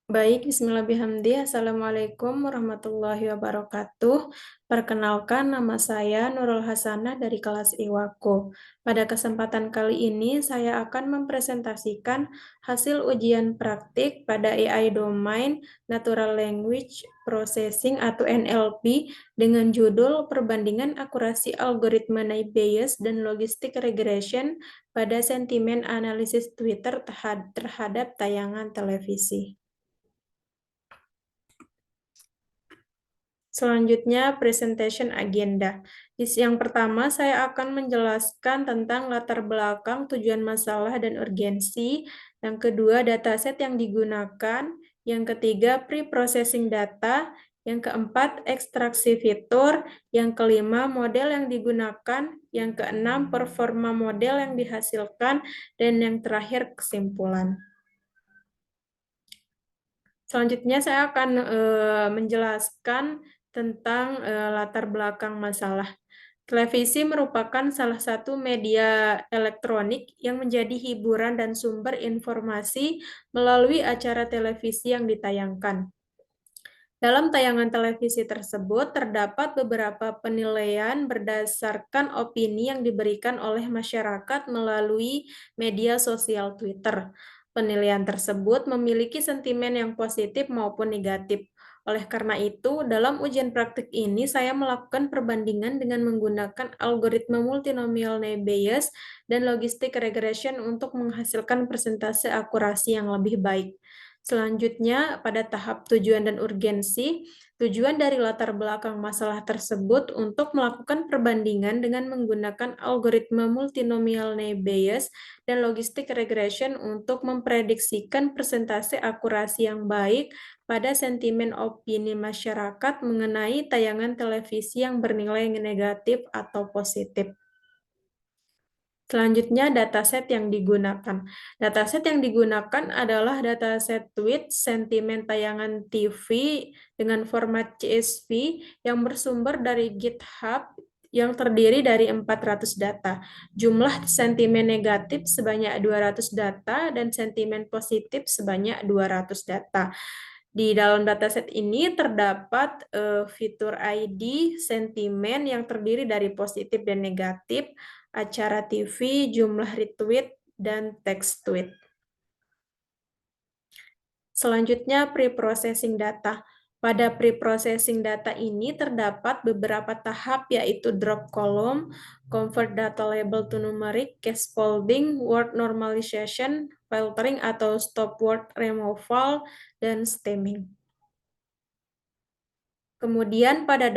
Baik, bismillahirrahmanirrahim. Assalamualaikum warahmatullahi wabarakatuh. Perkenalkan, nama saya Nurul Hasanah dari kelas IWAKO. Pada kesempatan kali ini, saya akan mempresentasikan hasil ujian praktik pada AI Domain Natural Language Processing atau NLP dengan judul Perbandingan Akurasi Algoritma Naive Bayes dan Logistic Regression pada Sentimen Analisis Twitter terhadap tayangan televisi. Selanjutnya, presentation agenda. Yang pertama, saya akan menjelaskan tentang latar belakang, tujuan masalah, dan urgensi. Yang kedua, dataset yang digunakan. Yang ketiga, pre-processing data. Yang keempat, ekstraksi fitur. Yang kelima, model yang digunakan. Yang keenam, performa model yang dihasilkan. Dan yang terakhir, kesimpulan. Selanjutnya saya akan menjelaskan tentang latar belakang masalah. Televisi merupakan salah satu media elektronik yang menjadi hiburan dan sumber informasi melalui acara televisi yang ditayangkan. Dalam tayangan televisi tersebut terdapat beberapa penilaian berdasarkan opini yang diberikan oleh masyarakat melalui media sosial Twitter. Penilaian tersebut memiliki sentimen yang positif maupun negatif. Oleh karena itu, dalam ujian praktik ini saya melakukan perbandingan dengan menggunakan algoritma multinomial Naive Bayes dan logistic regression untuk menghasilkan persentase akurasi yang lebih baik. Selanjutnya, pada tahap tujuan dan urgensi, tujuan dari latar belakang masalah tersebut untuk melakukan perbandingan dengan menggunakan algoritma multinomial Naive Bayes dan logistic regression untuk memprediksikan persentase akurasi yang baik pada sentimen opini masyarakat mengenai tayangan televisi yang bernilai negatif atau positif. Selanjutnya, dataset yang digunakan. Dataset yang digunakan adalah dataset tweet sentimen tayangan TV dengan format CSV yang bersumber dari GitHub yang terdiri dari 400 data. Jumlah sentimen negatif sebanyak 200 data dan sentimen positif sebanyak 200 data. Di dalam dataset ini terdapat fitur ID sentimen yang terdiri dari positif dan negatif, acara TV, jumlah retweet, dan teks tweet. Selanjutnya, pre-processing data. Pada pre-processing data ini terdapat beberapa tahap yaitu drop column, convert data label to numeric, case folding, word normalization, filtering atau stop word removal, dan stemming. Kemudian pada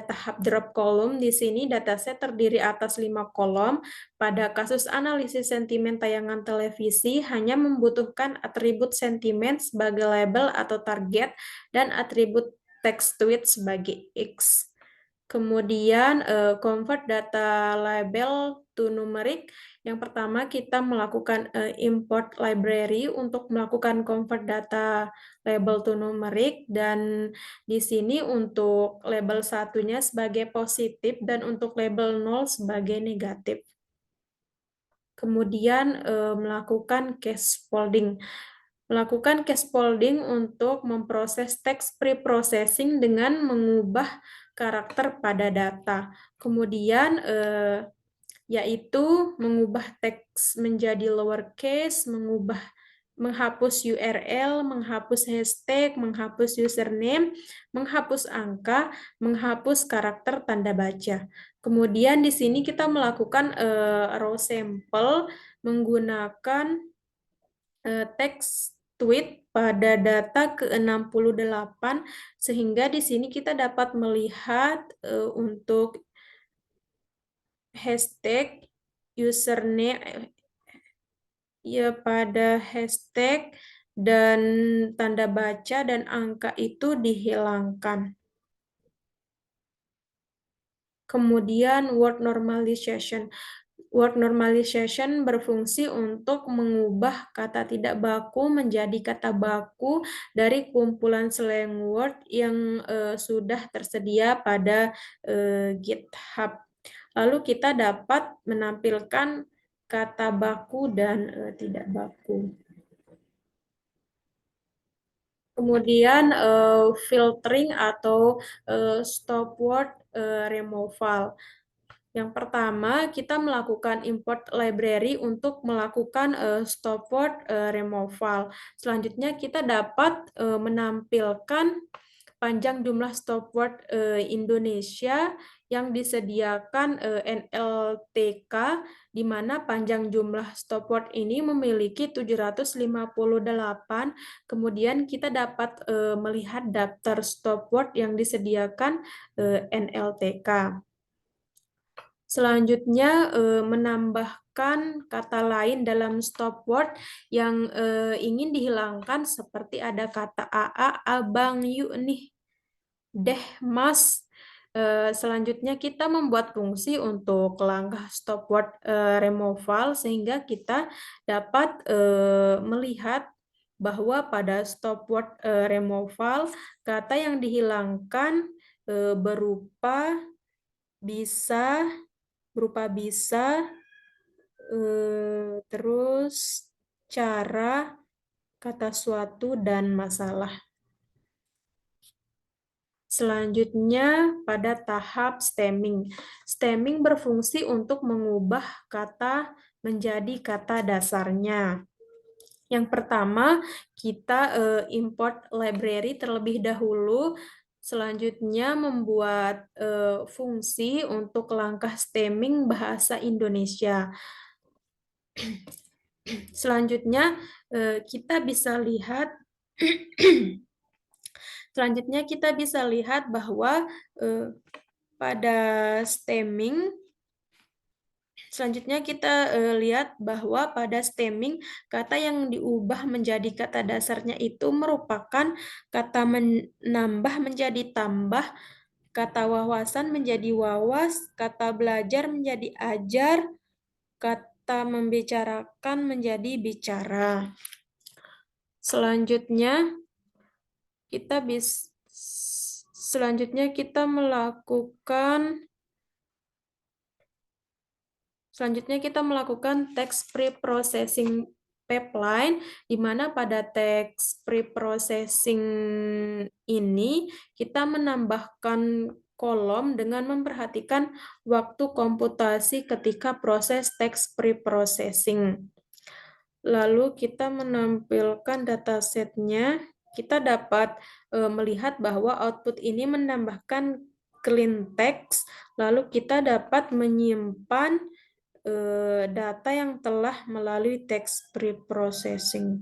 tahap drop column di sini dataset terdiri atas 5 kolom. Pada kasus analisis sentimen tayangan televisi hanya membutuhkan atribut sentimen sebagai label atau target dan atribut text tweet sebagai X. Kemudian convert data label to numeric. Yang pertama kita melakukan import library untuk melakukan convert data label to numeric, dan di sini untuk label satunya sebagai positif dan untuk label 0 sebagai negatif. Kemudian melakukan case folding. Melakukan case folding untuk memproses teks pre-processing dengan mengubah karakter pada data. Kemudian yaitu mengubah teks menjadi lowercase, menghapus URL, menghapus hashtag, menghapus username, menghapus angka, menghapus karakter tanda baca. Kemudian di sini kita melakukan raw sample menggunakan teks tweet pada data ke-68, sehingga di sini kita dapat melihat untuk hashtag, username, ya pada hashtag dan tanda baca dan angka itu dihilangkan. Kemudian word normalization. Word normalization berfungsi untuk mengubah kata tidak baku menjadi kata baku dari kumpulan slang word yang sudah tersedia pada GitHub. Lalu kita dapat menampilkan kata baku dan tidak baku. Kemudian filtering atau stopword removal. Yang pertama, kita melakukan import library untuk melakukan stopword removal. Selanjutnya, kita dapat menampilkan panjang jumlah stopword Indonesia yang disediakan NLTK, di mana panjang jumlah stopword ini memiliki 758. Kemudian kita dapat melihat daftar stopword yang disediakan NLTK. Selanjutnya, menambahkan kata lain dalam stopword yang ingin dihilangkan, seperti ada kata AA, abang, yuk nih, deh, mas. Selanjutnya kita membuat fungsi untuk langkah stopword removal, sehingga kita dapat melihat bahwa pada stopword removal, kata yang dihilangkan berupa bisa, terus cara, kata suatu, dan masalah. Selanjutnya, pada tahap stemming. Stemming berfungsi untuk mengubah kata menjadi kata dasarnya. Yang pertama, kita import library terlebih dahulu. Selanjutnya, membuat fungsi untuk langkah stemming bahasa Indonesia. Selanjutnya, kita bisa lihat bahwa pada stemming, kata yang diubah menjadi kata dasarnya itu merupakan kata menambah menjadi tambah, kata wawasan menjadi wawas, kata belajar menjadi ajar, kata membicarakan menjadi bicara. Selanjutnya kita melakukan text preprocessing pipeline, di mana pada text preprocessing ini kita menambahkan kolom dengan memperhatikan waktu komputasi ketika proses text preprocessing. Lalu kita menampilkan datasetnya. Kita dapat melihat bahwa output ini menambahkan clean text, lalu kita dapat menyimpan data yang telah melalui text preprocessing.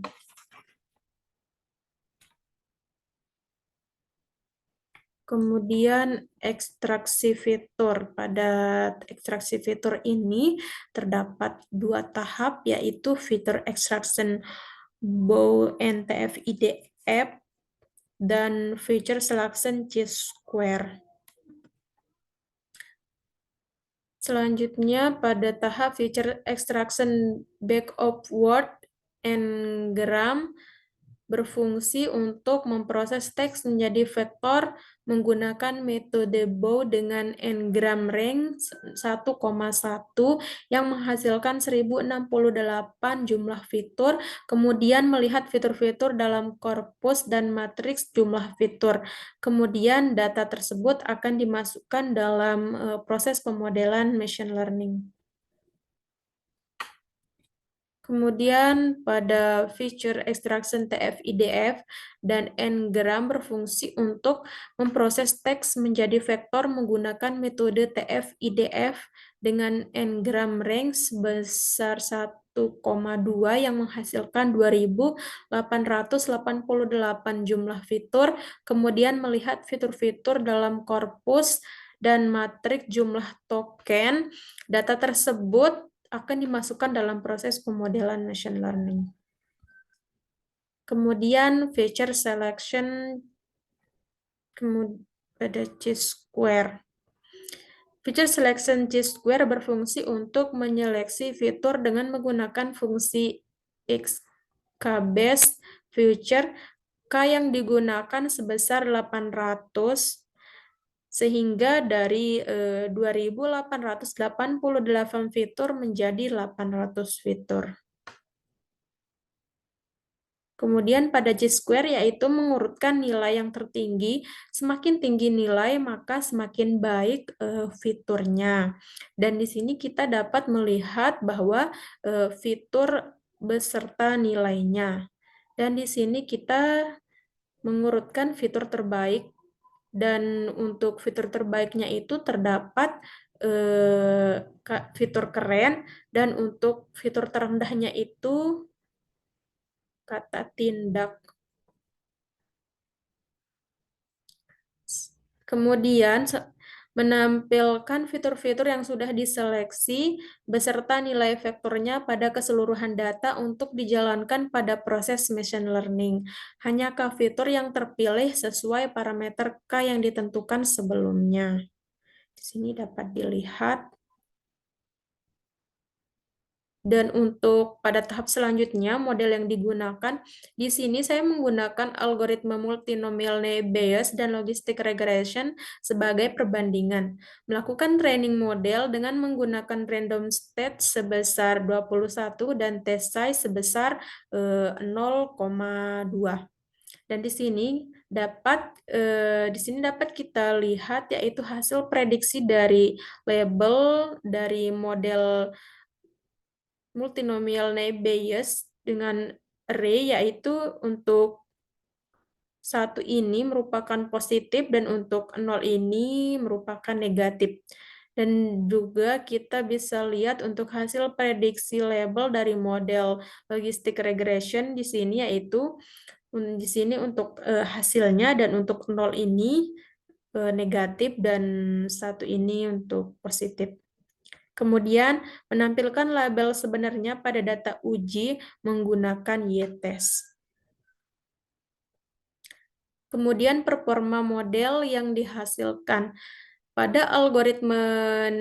Kemudian ekstraksi fitur. Pada ekstraksi fitur ini terdapat 2 tahap, yaitu fitur extraction bow NTF-IDF dan feature selection chi-square. Selanjutnya, pada tahap feature extraction back of word n-gram berfungsi untuk memproses teks menjadi vektor menggunakan metode bow dengan n-gram range 1,1 yang menghasilkan 1068 jumlah fitur, kemudian melihat fitur-fitur dalam korpus dan matriks jumlah fitur. Kemudian data tersebut akan dimasukkan dalam proses pemodelan machine learning. Kemudian pada feature extraction TF-IDF dan n-gram berfungsi untuk memproses teks menjadi vektor menggunakan metode TF-IDF dengan n-gram range sebesar 1,2 yang menghasilkan 2.888 jumlah fitur, kemudian melihat fitur-fitur dalam korpus dan matriks jumlah token. Data tersebut akan dimasukkan dalam proses pemodelan machine learning. Kemudian feature selection pada chi-square. Feature selection chi-square berfungsi untuk menyeleksi fitur dengan menggunakan fungsi xkbase feature k yang digunakan sebesar 800, sehingga dari 2.888 fitur menjadi 800 fitur. Kemudian pada G-square yaitu mengurutkan nilai yang tertinggi, semakin tinggi nilai maka semakin baik fiturnya. Dan di sini kita dapat melihat bahwa fitur beserta nilainya. Dan di sini kita mengurutkan fitur terbaik, dan untuk fitur terbaiknya itu terdapat fitur keren, dan untuk fitur terendahnya itu kata tindak. Kemudian menampilkan fitur-fitur yang sudah diseleksi beserta nilai vektornya pada keseluruhan data untuk dijalankan pada proses machine learning. Hanyakah fitur yang terpilih sesuai parameter K yang ditentukan sebelumnya? Di sini dapat dilihat. Dan untuk pada tahap selanjutnya, model yang digunakan, di sini saya menggunakan algoritma multinomial naive Bayes dan logistic regression sebagai perbandingan. Melakukan training model dengan menggunakan random state sebesar 21 dan test size sebesar 0,2. Dan di sini dapat kita lihat yaitu hasil prediksi dari label dari model multinomial naive Bayes dengan array, yaitu untuk 1 ini merupakan positif dan untuk 0 ini merupakan negatif. Dan juga kita bisa lihat untuk hasil prediksi label dari model logistic regression di sini, yaitu di sini untuk hasilnya, dan untuk 0 ini negatif dan 1 ini untuk positif. Kemudian menampilkan label sebenarnya pada data uji menggunakan y-test. Kemudian performa model yang dihasilkan. Pada algoritma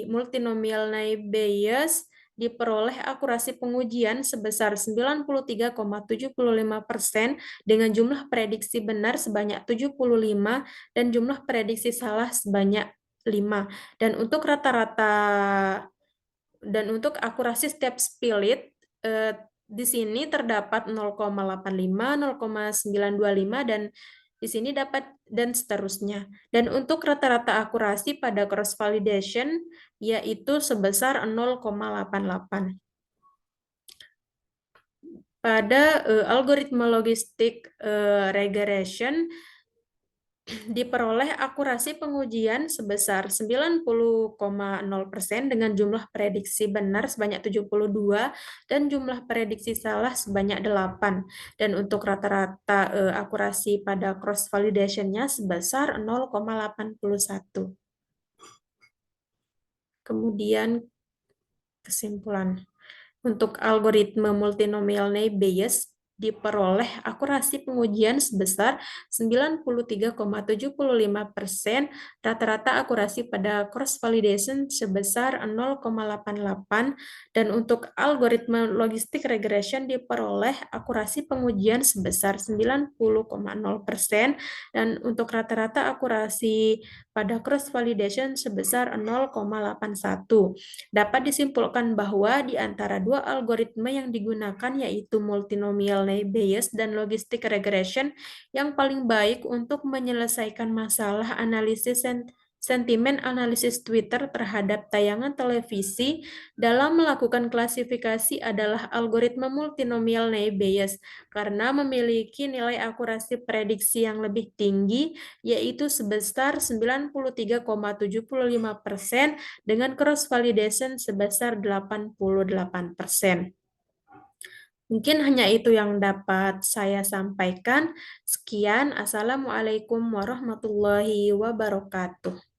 multinomial naive Bayes diperoleh akurasi pengujian sebesar 93,75% dengan jumlah prediksi benar sebanyak 75 dan jumlah prediksi salah sebanyak 5. Dan untuk akurasi step split di sini terdapat 0,85, 0,925, dan di sini dapat dan seterusnya. Dan untuk rata-rata akurasi pada cross validation yaitu sebesar 0,88. Pada algoritma logistic regression diperoleh akurasi pengujian sebesar 90,0% dengan jumlah prediksi benar sebanyak 72 dan jumlah prediksi salah sebanyak 8. Dan untuk rata-rata akurasi pada cross validation-nya sebesar 0,81. Kemudian kesimpulan. Untuk algoritma multinomial naive Bayes diperoleh akurasi pengujian sebesar 93,75%, rata-rata akurasi pada cross validation sebesar 0,88, dan untuk algoritma logistic regression diperoleh akurasi pengujian sebesar 90,0%, dan untuk rata-rata akurasi pada cross validation sebesar 0,81. Dapat disimpulkan bahwa di antara dua algoritma yang digunakan, yaitu multinomial naive Bayes dan logistic regression, yang paling baik untuk menyelesaikan masalah analisis sentimen analisis Twitter terhadap tayangan televisi dalam melakukan klasifikasi adalah algoritma multinomial naive Bayes karena memiliki nilai akurasi prediksi yang lebih tinggi, yaitu sebesar 93,75% dengan cross validation sebesar 88%. Mungkin hanya itu yang dapat saya sampaikan. Sekian, Assalamualaikum warahmatullahi wabarakatuh.